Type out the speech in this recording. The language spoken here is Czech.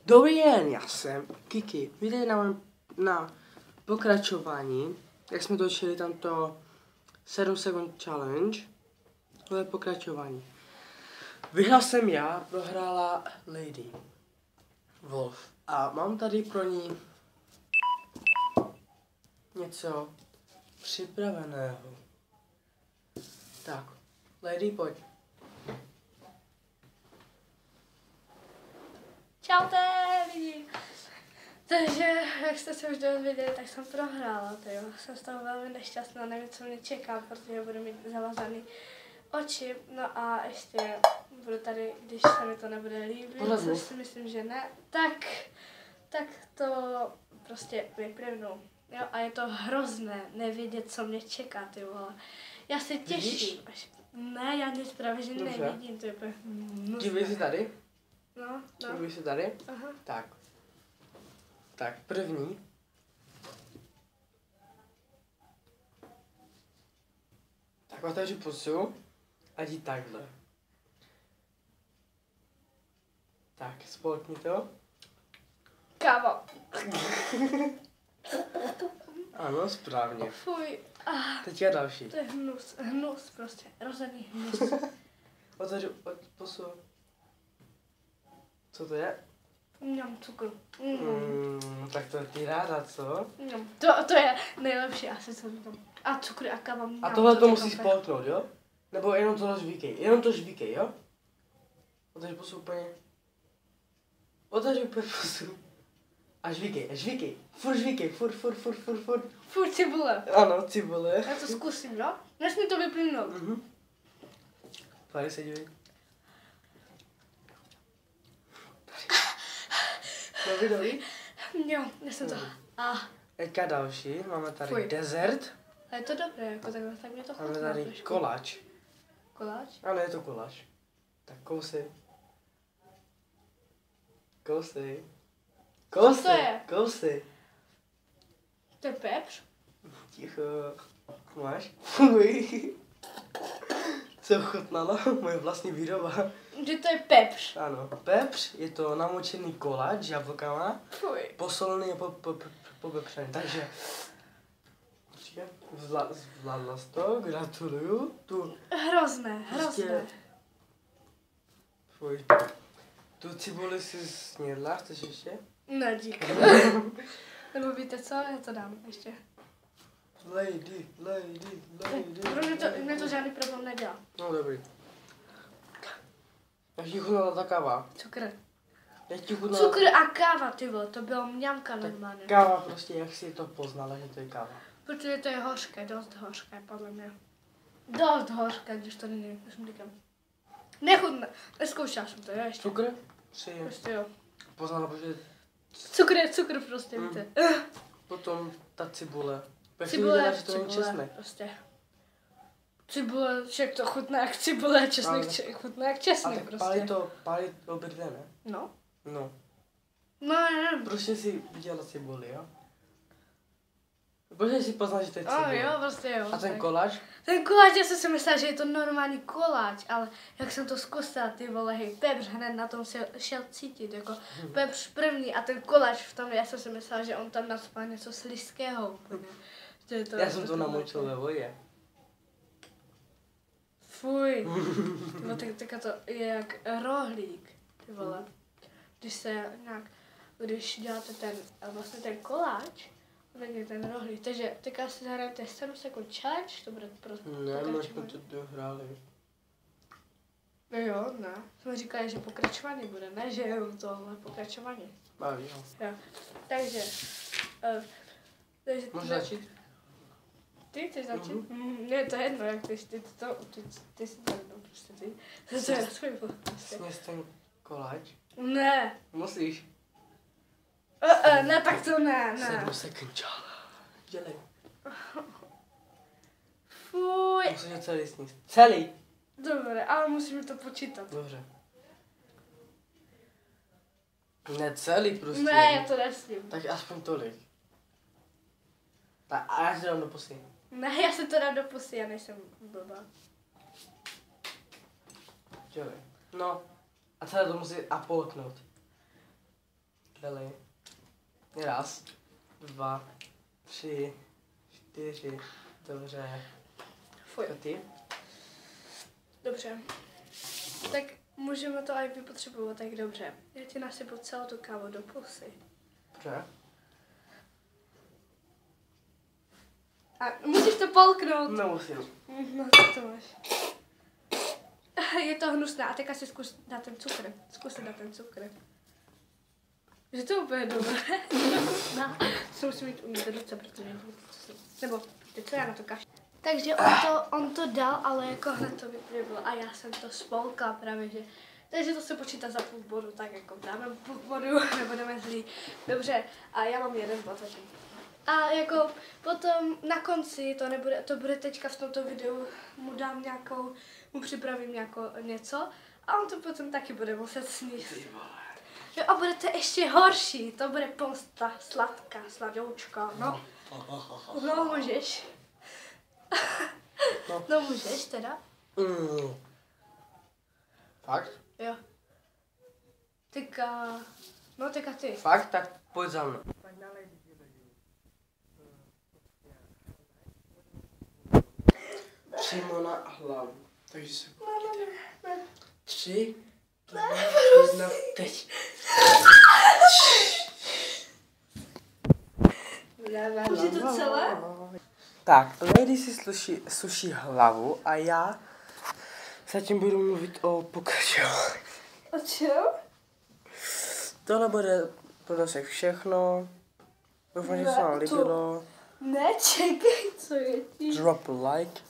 Dobrý den, já jsem Kiki. Vítejte na pokračování, jak jsme točili tamto 7 sekund challenge. To je pokračování. Vyhrál jsem já, prohrála Lady Wolf. A mám tady pro ní něco připraveného. Tak, Lady, pojď. Čaute lidi! Takže, jak jste se už dozvěděli, tak jsem prohrála, tyjo. Jsem z toho velmi nešťastná, nevím, co mě čeká, protože budu mít zavazaný oči. No a ještě budu tady, když se mi to nebude líbit, což si myslím, že ne, tak to prostě vyplivnu. Jo, a je to hrozné nevědět, co mě čeká, ty vole. Já se těším. Ne, já nic právě, že nevidím, to je úplně Dívej se tady. No. Dívej se tady. Aha. Tak, první. Tak otevři pusu a jdi takhle. Tak, spolkni to. Káva. Ano, správně. Fuj. Teďka další. To je hnus prostě, rozený hnus. Otevři pusu. Co to je? Mňam cukr. Tak to ty ráda, co? To je nejlepší asi, co tam. A cukr a káva. A tohle to musíš spolknout, jo? Nebo jenom to žvíkej? Jenom to žvíkej, jo? Otevři pusu úplně. Otevři úplně pusu. A žvíkej. Furt žvíkej, furt. Furt cibule. Ano, cibule. Já to zkusím, jo? Nesmí to vyplynout. Tady se dívej. Dobrý? Jo, jsem to. Teďka další, máme tady dezert. A je to dobré, jako takhle, tak mě to chutná. Máme tady trošku. koláč. Koláč? Ano, je to koláč. Tak kousej. Co to je? Kousej. To je pepř? Ticho. Máš? Fuj. Co chutnalo? Moje vlastní výroba. Že to je pepř. Ano, pepř, je to namočený koláč s jablkama. Fuj. Posolený a popepřený, takže zvládla jsi to, gratuluju. Hrozné. Fuj. Tu cibuli si snědla, chceš ještě? Ne, díky. Nebo víte co, já to dám ještě. Lady. Mě to žádný problém nedělá. No dobrý. Jak ti chutnala ta káva? Cukr. Chutnala... Cukr a káva, ty vole, to bylo mňamka normálně. Káva prostě, jak jsi to poznala, že to je káva? Protože to je hořké, dost hořké, podle mě. Dost hořké, když to není, jak jsem říkal. Nechutné, neskoušela jsem to, jo, ještě. Cukr? Prostě jo. Poznala, protože... Cukr prostě, víte. Potom ta cibule. Cibule, že to není česnek. prostě. Cibule, však to chutná jak cibule, česnek chutná jak česnek ale prostě. pálí obydve, ne? No. No. No, nevím. Proč jsi viděla cibuli, jo? Proč jsi poznal, že to je cibule? Jo, prostě jo. A ten koláč? Ten koláč, já jsem si myslela, že je to normální koláč, ale jak jsem to zkusila, ty vole, hej, pepř hned na tom šel cítit, jako pepř první a ten koláč v tom, já jsem si myslela, že on tam naspal něco slizkého úplně. Já jsem to namočil ve vodě. Fuj. No tak to je jak rohlík, ty vole. Když děláte ten koláč, tak je ten rohlík. Takže teďka si zahrajete 7 sekund challenge, to bude prostě Ne, my jsme to dohráli. No jo, ne. Jsme říkali, že pokračování bude, ne, že jenom tohle pokračování. Jo. Takže Můžu začít? Ty chceš začít? Ne, to je jedno, jak ty si to jedno, prostě ty. To je tvůj prostě. Sněz ten koláč? Ne. Musíš. Ne, tak to ne. 7 sekund challenge. Dělej. Fuj. Musíš ho celý sníst. Celý. Dobré, ale musíme to počítat. Dobře. Ne celý prostě. Ne, já to nesmím. Tak aspoň tolik. A já si dám do pusy. Ne, já si to dám do pusy, já nejsem blbá. Dělej. No. A celé to musí apolknout. Lily. Raz, 2, 3, 4. Dobře. Fuj. A ty? Dobře. Tak můžeme to i vypotřebovat, tak dobře. Já ti nasypu celou tu kávu do pusy. Dobře. A musíš to polknout. Nemusím. No, tak to máš. Je to hnusné. A teďka si zkus dát ten cukr. Zkus dát ten cukr. Že to je úplně dobré. No, to musím mít umít do ruce, protože nebo co já na to kašlu. Takže on to dal, ale jako hned to vyplivlo a já jsem to spolkla právě, že. Takže to se počítá za půl bodu, tak jako dáme půl bodu, nebudeme zlí. Dobře, a já mám jeden bod zatím. A jako potom na konci, to bude teďka v tomto videu, mu připravím něco a on to potom taky bude muset sníst. Jo, a bude to ještě horší, to bude pomsta sladká, sladoučka, no. No, můžeš. No, můžeš teda. Fakt? Jo. Teďka ty. Fakt? Tak pojď za mnou. Přímo na hlavu. Takže se podívejte. 3, 2, 1, teď. Už je to celé? Tak, Lady si suší hlavu a já zatím budu mluvit o pokračování. O čem? Tohle bude pro dnešek všechno. Doufám, že se vám líbilo. Ne, čekej, co je ti? Drop a like.